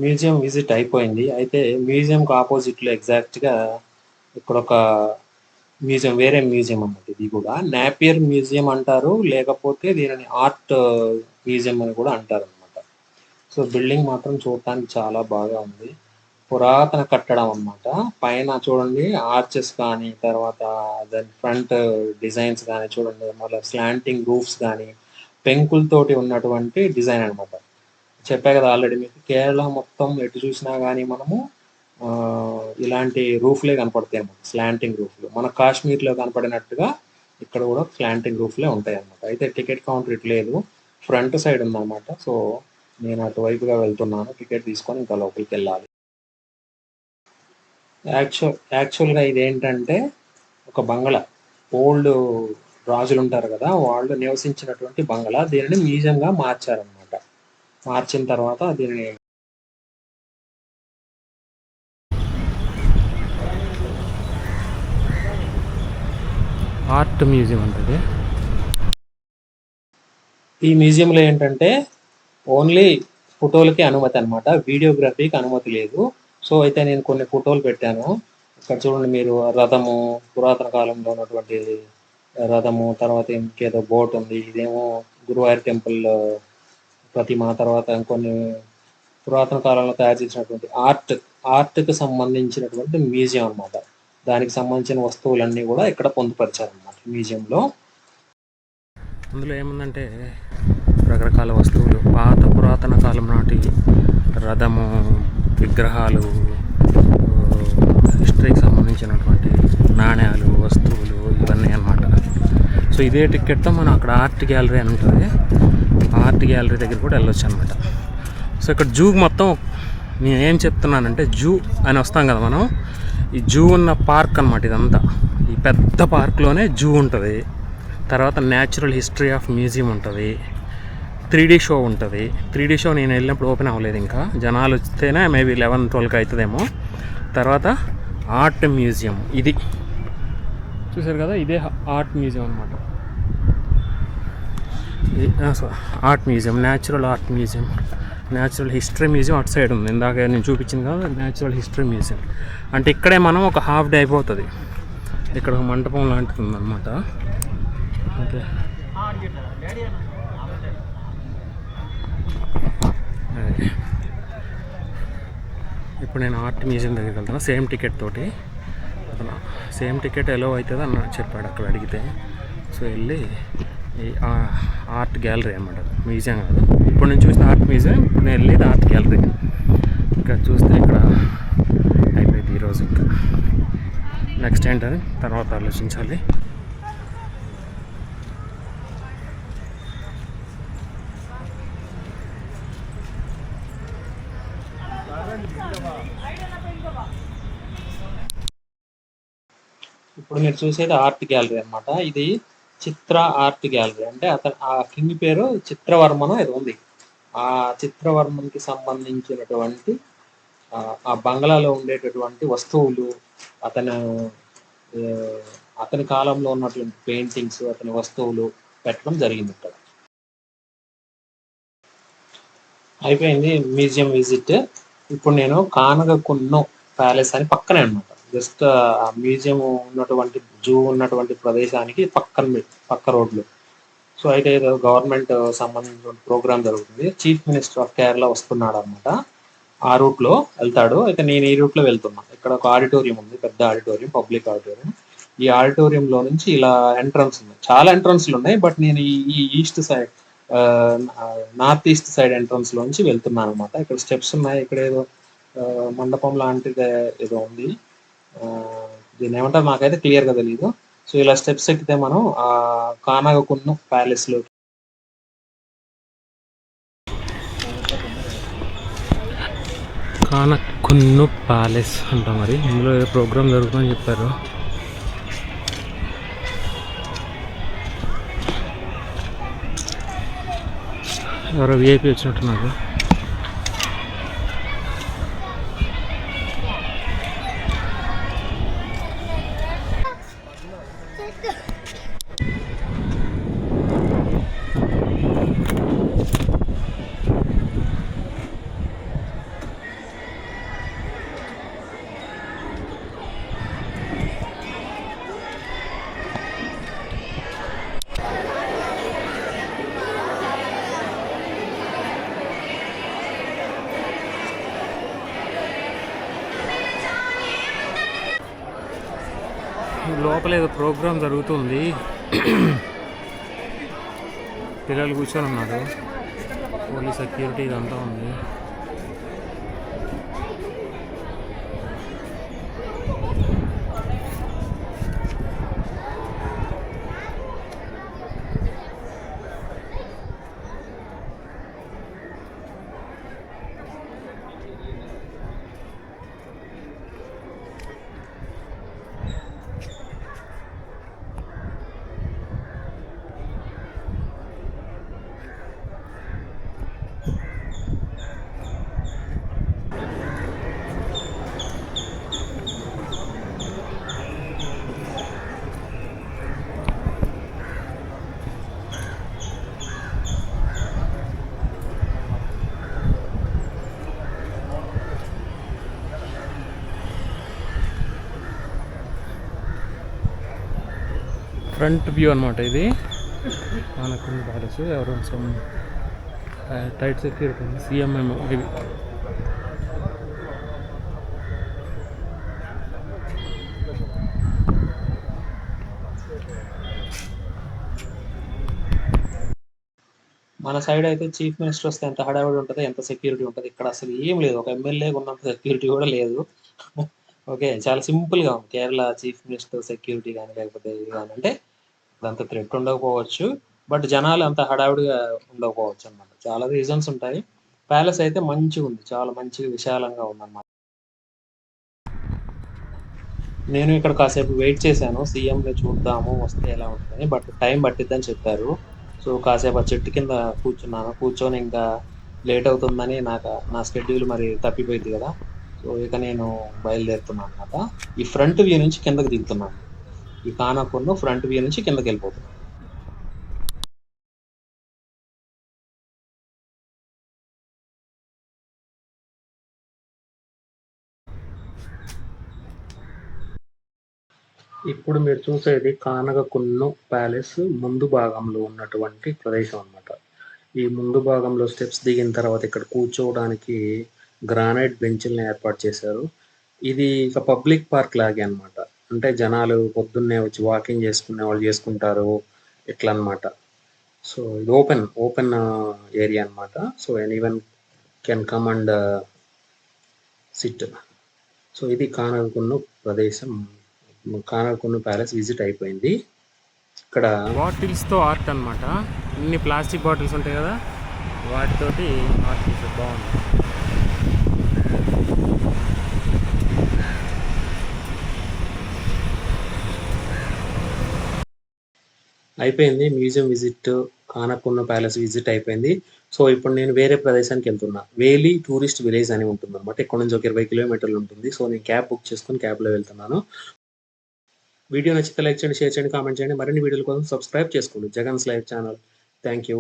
Museum visit అయిపోయింది. అయితే మ్యూజియంకి ఆపోజిట్లో ఎగ్జాక్ట్గా ఇక్కడ ఒక మ్యూజియం, వేరే మ్యూజియం అన్నమాట. ఇది కూడా నాపియర్ మ్యూజియం అంటారు, లేకపోతే దీనిని ఆర్ట్ మ్యూజియం అని కూడా అంటారు అనమాట. సో బిల్డింగ్ మాత్రం చూడటానికి చాలా బాగా ఉంది. పురాతన కట్టడం అన్నమాట. పైన చూడండి ఆర్చెస్ కానీ, తర్వాత దాని ఫ్రంట్ డిజైన్స్ కానీ చూడండి, మళ్ళీ స్లాంటింగ్ రూఫ్స్ కానీ, పెంకులతోటి ఉన్నటువంటి డిజైన్ అనమాట. చెప్పా కదా ఆల్రెడీ మీకు, కేరళ మొత్తం ఎటు చూసినా కానీ మనము ఇలాంటి రూఫ్లే కనపడతాయి అన్నమాట, స్లాంటింగ్ రూఫ్లు. మన కాశ్మీర్లో కనపడినట్టుగా ఇక్కడ కూడా స్లాంటింగ్ రూఫ్లే ఉంటాయి అన్నమాట. అయితే టికెట్ కౌంటర్ ఇటు లేదు, ఫ్రంట్ సైడ్ ఉందన్నమాట. సో నేను అటువైపుగా వెళ్తున్నాను, టికెట్ తీసుకొని ఇంకా లోపలికి వెళ్ళాలి. యాక్చువల్గా ఇదేంటంటే ఒక బంగళా, ఓల్డ్ రాజులు ఉంటారు కదా, వాళ్ళు నివసించినటువంటి బంగళా. దీనిని మ్యూజియంగా మార్చారనమాట. మార్చిన తర్వాత దీనిని ఆర్ట్ మ్యూజియం ఉంటుంది. ఈ మ్యూజియంలో ఏంటంటే ఓన్లీ ఫోటోలకి అనుమతి అనమాట, వీడియోగ్రఫీకి అనుమతి లేదు. సో అయితే నేను కొన్ని ఫోటోలు పెట్టాను. ఇక్కడ చూడండి మీరు, రథము, పురాతన కాలంలో ఉన్నటువంటి రథము, తర్వాత ఇంకేదో బోట్ ఉంది. ఇదేమో గురువాయూర్ టెంపుల్ ప్రతిమ, తర్వాత ఇంకొన్ని పురాతన కాలంలో తయారు చేసినటువంటి ఆర్ట్కి సంబంధించినటువంటి మ్యూజియం అన్నమాట. దానికి సంబంధించిన వస్తువులన్నీ కూడా ఇక్కడ పొందుపరిచారన్నమాట మ్యూజియంలో. అందులో ఏముందంటే రకరకాల వస్తువులు, పురాతన కాలం నాటి రథము, విగ్రహాలు, హిస్టరీకి సంబంధించినటువంటి నాణ్యాలు, వస్తువులు, ఇవన్నీ అన్నమాట. సో ఇదే టికెట్తో మనం అక్కడ ఆర్ట్ గ్యాలరీ అని ఉంటుంది, ఆర్ట్ గ్యాలరీ దగ్గర కూడా వెళ్ళొచ్చు అనమాట. సో ఇక్కడ జూ మొత్తం, నేను ఏం చెప్తున్నానంటే జూ అని వస్తాం కదా మనం, ఈ జూ ఉన్న పార్క్ అనమాట ఇదంతా. ఈ పెద్ద పార్క్లోనే జూ ఉంటుంది, తర్వాత న్యాచురల్ హిస్టరీ ఆఫ్ మ్యూజియం ఉంటుంది, 3D షో ఉంటుంది. 3D షో నేను వెళ్ళినప్పుడు ఓపెన్ అవ్వలేదు, ఇంకా జనాలు వస్తేనే మేబీ 11-12కి అవుతుందేమో. తర్వాత ఆర్ట్ మ్యూజియం, ఇది చూసారు కదా, ఇదే ఆర్ట్ మ్యూజియం అనమాట. Art museum, natural art museum, natural history museum అటు సైడ్ ఉంది. ఇందాక నేను చూపించింది కదా న్యాచురల్ హిస్టరీ మ్యూజియం. అంటే ఇక్కడే మనం ఒక హాఫ్ డే అయిపోతుంది. ఇక్కడ ఒక మంటపం లాంటిది ఉందన్నమాట. ఓకే, ఇప్పుడు నేను ఆర్ట్ మ్యూజియం దగ్గరికి వెళ్తాను, సేమ్ టికెట్ తోటి. అతను సేమ్ టికెట్ ఎలా అవుతుందో అన్న చెప్పాడు అక్కడ అడిగితే. సో వెళ్ళి ఈ ఆర్ట్ గ్యాలరీ అన్నమాట, మ్యూజియం కాదు. ఇప్పుడు నేను చూసిన ఆర్ట్ మ్యూజియం, ఇప్పుడు నేను వెళ్ళేది ఆర్ట్ గ్యాలరీ. ఇక్కడ చూస్తే ఇక్కడ అయిపోయింది ఈరోజు. ఇంకా నెక్స్ట్ ఏంటని తర్వాత ఆలోచించాలి. ఇప్పుడు మీరు చూసేది ఆర్ట్ గ్యాలరీ అన్నమాట. ఇది చిత్ర ఆర్ట్ గ్యాలరీ. అంటే అతను ఆ కింగ్ పేరు చిత్రవర్మను ఏదో ఉంది. ఆ చిత్రవర్మన్కి సంబంధించినటువంటి ఆ బంగ్లాలో ఉండేటటువంటి వస్తువులు, అతను అతని కాలంలో ఉన్నటువంటి పెయింటింగ్స్, అతని వస్తువులు పెట్టడం జరిగింది ఇక్కడ. అయిపోయింది మ్యూజియం విజిట్. ఇప్పుడు నేను కానగకున్ను ప్యాలెస్ అని పక్కనే అనమాట, జస్ట్ ఆ మ్యూజియం ఉన్నటువంటి, జూ ఉన్నటువంటి ప్రదేశానికి పక్క రోడ్లు. సో అయితే ఏదో గవర్నమెంట్ సంబంధించిన ప్రోగ్రామ్ జరుగుతుంది, చీఫ్ మినిస్టర్ ఆఫ్ కేరళ వస్తున్నాడు అనమాట. ఆ రూట్లో వెళ్తాడు. అయితే నేను ఈ రూట్లో వెళ్తున్నాను. ఇక్కడ ఒక ఆడిటోరియం ఉంది, పెద్ద ఆడిటోరియం, పబ్లిక్ ఆడిటోరియం. ఈ ఆడిటోరియంలో నుంచి ఇలా ఎంట్రన్స్ ఉన్నాయి, చాలా ఎంట్రన్స్లు ఉన్నాయి. బట్ నేను ఈ east side, north east side entrance లోంచి వెళ్తున్నాను అనమాట. ఇక్కడ స్టెప్స్ ఉన్నాయి, ఇక్కడ ఏదో మండపం లాంటిది ఏదో ఉంది. దీన్ని ఏమంటారు నాకైతే క్లియర్గా తెలియదు. సో ఇలా స్టెప్స్ ఎక్కితే మనం ఆ కానగకున్ను ప్యాలెస్ లో. కానగకున్ను ప్యాలెస్ అంట, మరి ఇందులో ఏదో ప్రోగ్రామ్ జరుగుతుందని చెప్పారు. ఎవరో విఐపి వచ్చినట్టున్నారు. లోపల ఏదో ప్రోగ్రామ్ జరుగుతుంది. పిల్లలు కూర్చొని ఉన్నారు. పోలీస్ సెక్యూరిటీ ఇదంతా ఉంది. ఫ్రంట్ వ్యూ అనమాట ఇది. Anaconda palace. ఎవరో సమ్ టైట్ సెక్యూరిటీ ఉంది. CMM ఇది. మన సైడ్ అయితే చీఫ్ మినిస్టర్ వస్తే ఎంత హడావిడి ఉంటదో, ఎంత సెక్యూరిటీ ఉంటది. ఇక్కడ అసలు ఏం లేదు. ఒక ఎమ్మెల్యేకి ఉన్నంత సెక్యూరిటీ కూడా లేదు. ఓకే. చాలా సింపుల్‌గా ఉంది. కేరళ చీఫ్ మినిస్టర్ సెక్యూరిటీ గాని, లేకపోతే ఇది గాని అంటే అంత థ్రెట్ ఉండకపోవచ్చు. బట్ జనాలు అంత హడావిడిగా ఉండకపోవచ్చనమాట. చాలా రీజన్స్ ఉంటాయి. ప్యాలెస్ అయితే మంచిగుంది. చాలా మంచిగా విశాలంగా ఉందనమాట. నేను ఇక్కడ కాసేపు వెయిట్ చేశాను. సీఎంని చూద్దాము వస్తే ఎలా ఉంటదని. బట్ టైం పట్టిద్దని చెప్పారు. సో, కాసేపు ఆ చెట్టు కింద కూర్చున్నాను. కూర్చొని ఇంకా లేట్ అవుతుందని నా షెడ్యూల్ మరి తప్పిపోయిద్ది గదా! సో, ఇక నేను బయలుదేరుతున్నాననమాట. ఈ ఫ్రంట్ వ్యూ నుంచి కిందకి దిగుతున్నాను. ఈ కానకొండ ఫ్రంట్ వ్యూ నుంచి కిందకెళ్ళిపోతున్నాను. ఇప్పుడు మీరు చూసేది కానగకున్ను ప్యాలెస్ ముందు భాగంలో ఉన్నటువంటి ప్రదేశం అనమాట. ఈ ముందు భాగంలో స్టెప్స్ దిగిన తర్వాత ఇక్కడ కూర్చోవడానికి గ్రానైట్ బెంచ్‌లని ఏర్పాటు చేశారు. ఇది ఒక పబ్లిక్ పార్క్ లాగే అనమాట. అంటే జనాలు పొద్దున్నే వచ్చి వాకింగ్ చేసుకునేవాళ్ళు చేసుకుంటారు. ఇట్లా అనమాట. సో, ఇది ఓపెన్ ఏరియా అనమాట. So, anyone can come and SIT. So, ఇది కానగకున్ను ప్రదేశం. కానగకున్ను ప్యాలెస్ విజిట్ అయిపోయింది. ఇక్కడ బాటిల్స్తో ఆర్ట్ అనమాట. ఇన్ని ప్లాస్టిక్ బాటిల్స్ ఉంటాయి కదా, వాటితోటి ఆర్ట్ చేశారు. బాగుంది. అయిపోయింది. మ్యూజియం విజిట్, కానకొండ ప్యాలెస్ విజిట్ అయిపోయింది. సో, ఇప్పుడు నేను వేరే ప్రదేశానికి వెళ్తున్నా. వేలి టూరిస్ట్ విలేజ్ అని ఉంటుందన్నమాట. ఇక్కడ నుంచి ఒక 20 కిలోమీటర్లు ఉంటుంది. సో, నేను క్యాబ్ బుక్ చేసుకొని క్యాబ్‌లో వెళ్తున్నాను. వీడియో నచ్చితే లైక్ చేయండి, షేర్ చేయండి, కామెంట్ చేయండి. మరిన్ని వీడియోల కోసం సబ్స్క్రైబ్ చేసుకోండి. Jagan's live channel. Thank you.